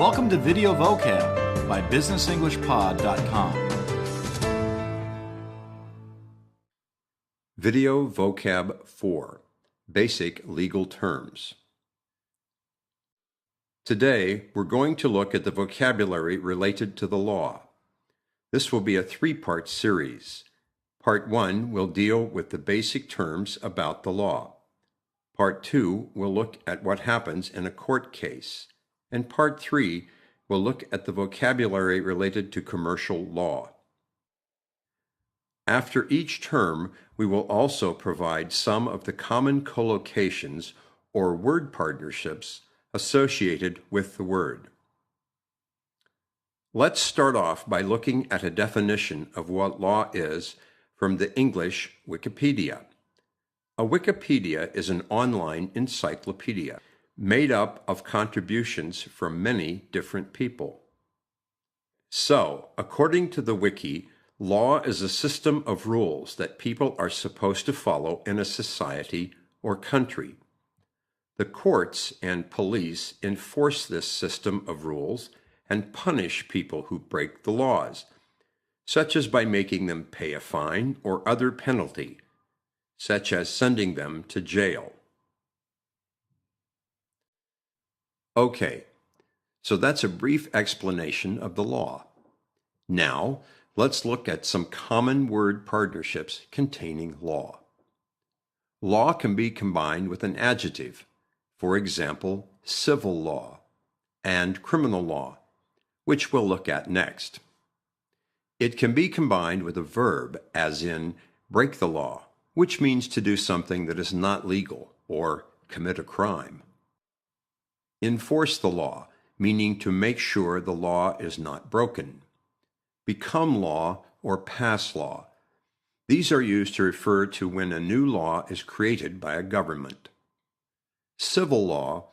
Welcome to Video Vocab by BusinessEnglishPod.com. Video Vocab 4 Basic Legal Terms. Today, we're going to look at the vocabulary related to the law. This will be a three-part series. Part 1 will deal with the basic terms about the law. Part 2 will look at what happens in a court case. And Part 3 will look at the vocabulary related to commercial law. After each term, we will also provide some of the common collocations or word partnerships associated with the word. Let's start off by looking at a definition of what law is from the English Wikipedia. A Wikipedia is an online encyclopedia made up of contributions from many different people. So, according to the Wiki, law is a system of rules that people are supposed to follow in a society or country. The courts and police enforce this system of rules and punish people who break the laws, such as by making them pay a fine or other penalty, such as sending them to jail. Okay, so that's a brief explanation of the law. Now, let's look at some common word partnerships containing law. Law can be combined with an adjective, for example, civil law, and criminal law, which we'll look at next. It can be combined with a verb, as in break the law, which means to do something that is not legal or commit a crime. Enforce the law, meaning to make sure the law is not broken. Become law or pass law. These are used to refer to when a new law is created by a government. Civil law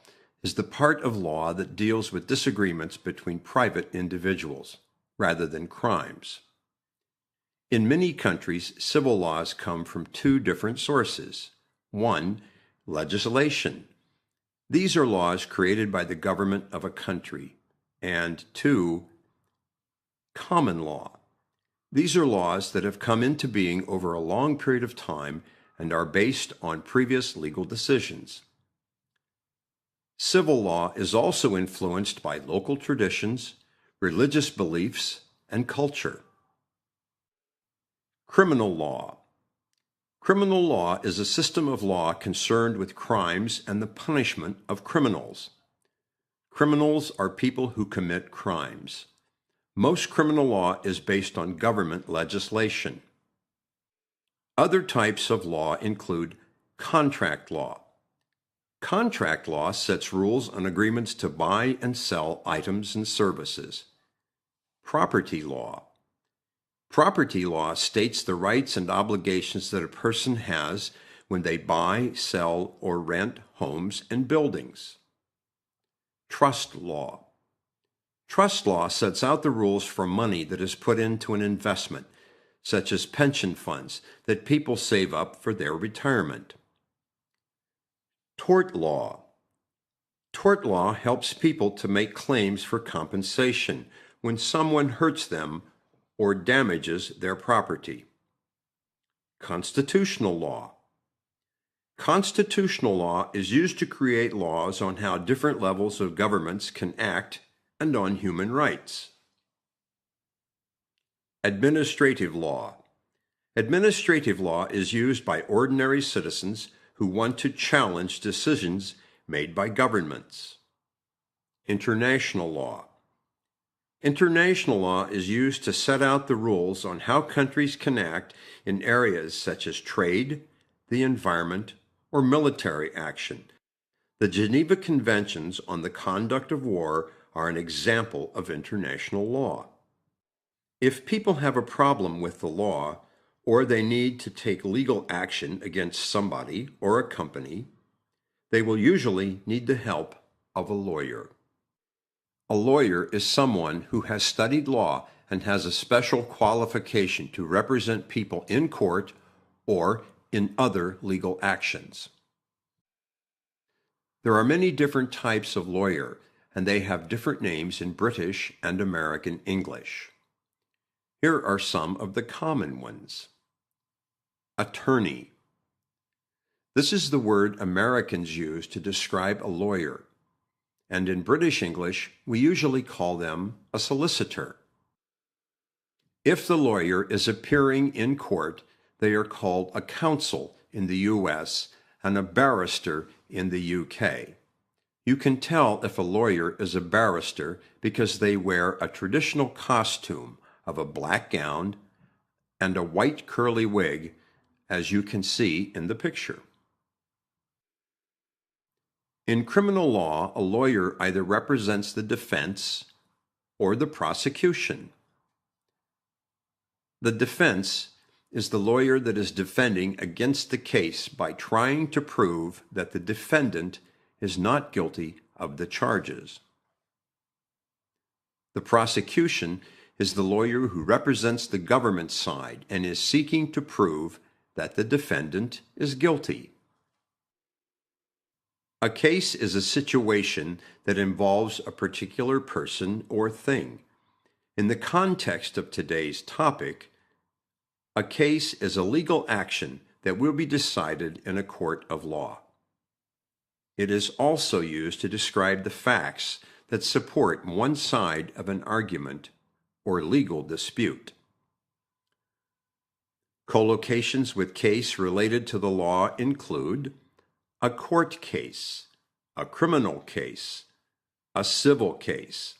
is the part of law that deals with disagreements between private individuals, rather than crimes. In many countries, civil laws come from two different sources. One, legislation. These are laws created by the government of a country. And two, common law. These are laws that have come into being over a long period of time and are based on previous legal decisions. Civil law is also influenced by local traditions, religious beliefs, and culture. Criminal law. Criminal law is a system of law concerned with crimes and the punishment of criminals. Criminals are people who commit crimes. Most criminal law is based on government legislation. Other types of law include contract law. Contract law sets rules on agreements to buy and sell items and services. Property law. Property law states the rights and obligations that a person has when they buy, sell, or rent homes and buildings. Trust law. Trust law sets out the rules for money that is put into an investment, such as pension funds that people save up for their retirement. Tort law. Tort law helps people to make claims for compensation when someone hurts them or damages their property. Constitutional law. Constitutional law is used to create laws on how different levels of governments can act and on human rights. Administrative law. Administrative law is used by ordinary citizens who want to challenge decisions made by governments. International law. International law is used to set out the rules on how countries can act in areas such as trade, the environment, or military action. The Geneva Conventions on the Conduct of War are an example of international law. If people have a problem with the law, or they need to take legal action against somebody or a company, they will usually need the help of a lawyer. A lawyer is someone who has studied law and has a special qualification to represent people in court or in other legal actions. There are many different types of lawyer, and they have different names in British and American English. Here are some of the common ones. Attorney. This is the word Americans use to describe a lawyer, and in British English, we usually call them a solicitor. If the lawyer is appearing in court, they are called a counsel in the US and a barrister in the UK. You can tell if a lawyer is a barrister because they wear a traditional costume of a black gown and a white curly wig, as you can see in the picture. In criminal law, a lawyer either represents the defense or the prosecution. The defense is the lawyer that is defending against the case by trying to prove that the defendant is not guilty of the charges. The prosecution is the lawyer who represents the government side and is seeking to prove that the defendant is guilty. A case is a situation that involves a particular person or thing. In the context of today's topic, a case is a legal action that will be decided in a court of law. It is also used to describe the facts that support one side of an argument or legal dispute. Collocations with case related to the law include a court case, a criminal case, a civil case.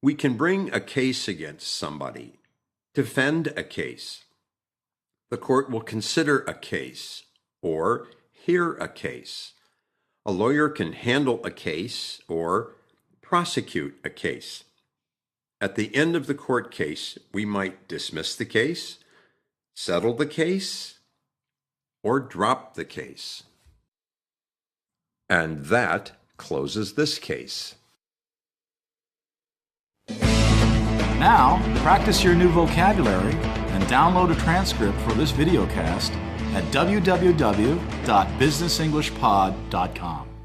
We can bring a case against somebody, defend a case. The court will consider a case or hear a case. A lawyer can handle a case or prosecute a case. At the end of the court case, we might dismiss the case, settle the case, or drop the case. And that closes this case. Now, practice your new vocabulary and download a transcript for this videocast at www.businessenglishpod.com.